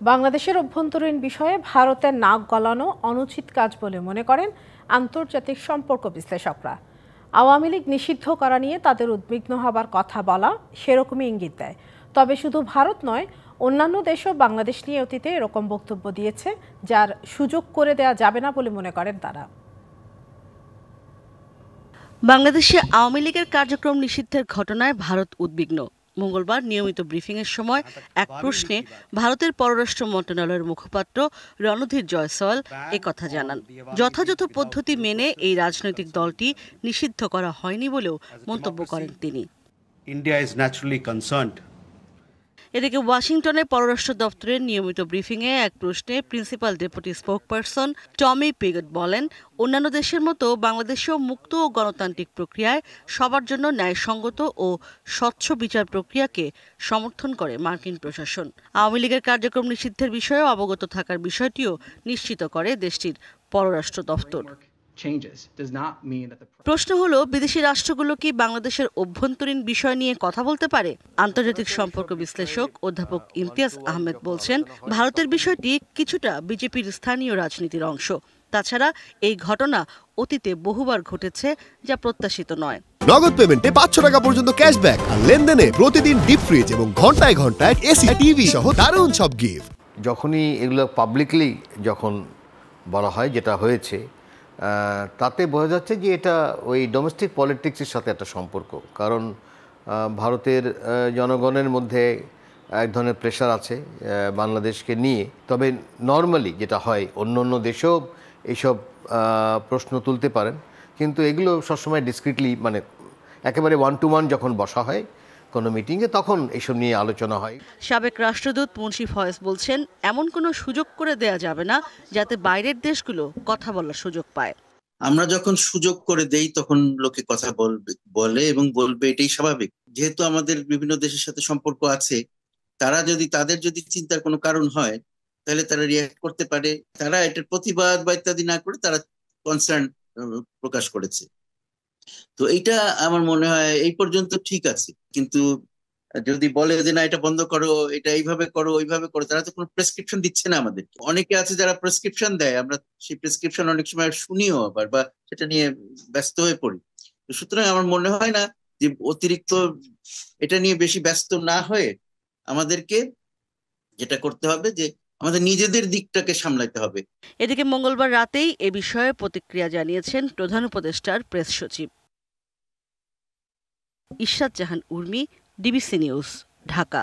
বাংলাদেশের অভ্যন্তরীণ বিষয়ে ভারতের নাক গলানো অনুচিত কাজ বলে মনে করেন আন্তর্জাতিক সম্পর্ক বিশ্লেষকরা। আওয়ামী লীগ নিষিদ্ধ করা নিয়ে তাদের উদ্বিগ্ন হবার কথা বলা সেরকমই ইঙ্গিত দেয়। তবে শুধু ভারত নয়, অন্যান্য দেশও বাংলাদেশ নিয়ে অতীতে এরকম বক্তব্য দিয়েছে, যার সুযোগ করে দেয়া যাবে না বলে মনে করেন তারা। বাংলাদেশে আওয়ামী লীগের কার্যক্রম নিষিদ্ধের ঘটনায় ভারত উদ্বিগ্ন। মঙ্গলবার নিয়মিত ব্রিফিংয়ের সময় এক প্রশ্নে ভারতের পররাষ্ট্র মন্ত্রণালয়ের মুখপাত্র রণধীর জয়সওয়াল একথা জানান। যথাযথ পদ্ধতি মেনে এই রাজনৈতিক দলটি নিষিদ্ধ করা হয়নি বলেও মন্তব্য করেন তিনি। এদিকে ওয়াশিংটনের পররাষ্ট্র দপ্তরের নিয়মিত ব্রিফিংয়ে এক প্রশ্নে প্রিন্সিপাল ডেপুটি স্পোকপারসন টমি পিগট বলেন, অন্যান্য দেশের মতো বাংলাদেশেও মুক্ত ও গণতান্ত্রিক প্রক্রিয়ায় সবার জন্য ন্যায়সঙ্গত ও স্বচ্ছ বিচার প্রক্রিয়াকে সমর্থন করে মার্কিন প্রশাসন। আওয়ামী লীগের কার্যক্রম নিষিদ্ধের বিষয়েও অবগত থাকার বিষয়টিও নিশ্চিত করে দেশটির পররাষ্ট্র দপ্তর। প্রশ্ন হলো, বিদেশি রাষ্ট্রগুলো কি বাংলাদেশের অভ্যন্তরীণ বিষয় নিয়ে কথা বলতে পারে? আন্তর্জাতিক সম্পর্ক বিশ্লেষক অধ্যাপক ইমতিয়াজ আহমেদ বলছেন, ভারতের বিষয়টি কিছুটা বিজেপির স্থানীয় রাজনীতির অংশ। তাছাড়া এই ঘটনা অতীতে বহুবার ঘটেছে, যা প্রত্যাশিত নয়। নগদ পেমেন্টে 500 টাকা পর্যন্ত ক্যাশব্যাক আর লেনদেনে প্রতিদিন ডিপ ফ্রিজ এবং ঘন্টায় ঘন্টায় এসি টিভি সহ দারুণ সব গিফট। যখনই এগুলো পাবলিকলি যখন বলা হয়, যেটা হয়েছে, তাতে বোঝা যাচ্ছে যে এটা ওই ডোমেস্টিক পলিটিক্সের সাথে একটা সম্পর্ক। কারণ ভারতের জনগণের মধ্যে এক ধরনের প্রেশার আছে বাংলাদেশকে নিয়ে। তবে নর্মালি যেটা হয়, অন্য অন্য দেশেও এইসব প্রশ্ন তুলতে পারেন, কিন্তু এগুলো সবসময় ডিসক্রিটলি, মানে একেবারে 1 to 1 যখন বসা হয় কোনো মিটিংয়ে, তখন এইসব নিয়ে আলোচনা হয়। সাবেক রাষ্ট্রদূত মুন্সি ফয়েজ বলছেন, এমন কোনো সুযোগ করে দেয়া যাবে না যাতে বাইরের দেশগুলো কথা বলার সুযোগ পায়। আমরা যখন সুযোগ করে দেই তখন লোকে কথা বলে এবং বলবে, এটাই স্বাভাবিক। যেহেতু আমাদের বিভিন্ন দেশের সাথে সম্পর্ক আছে, তাদের যদি চিন্তার কোনো কারণ হয়, তাহলে তারা রিয়াক্ট করতে পারে। তারা এটার প্রতিবাদ বা ইত্যাদি না করে তারা কনসার্ন প্রকাশ করেছে। তো এইটা আমার মনে হয় এই পর্যন্ত ঠিক আছে। কিন্তু যদি বলে যে না, এটা বন্ধ করো, এটা এইভাবে করো, ওইভাবে করো, তারা তো কোনো প্রেসক্রিপশন দিচ্ছে না আমাদেরকে। অনেকে আছে যারা প্রেসক্রিপশন দেয়, আমরা সেই প্রেসক্রিপশন অনেক সময় শুনিও আবার, বা সেটা নিয়ে ব্যস্ত হয়ে পড়ি। সুতরাং আমার মনে হয় না যে অতিরিক্ত এটা নিয়ে বেশি ব্যস্ত না হয়ে আমাদেরকে যেটা করতে হবে, যে আমাদের নিজেদের দিকটাকে সামলাতে হবে। এদিকে মঙ্গলবার রাতেই এ বিষয়ে প্রতিক্রিয়া জানিয়েছেন প্রধান উপদেষ্টার প্রেস সচিব। ইশরাত জাহান উর্মি, ডিবিসি নিউজ, ঢাকা।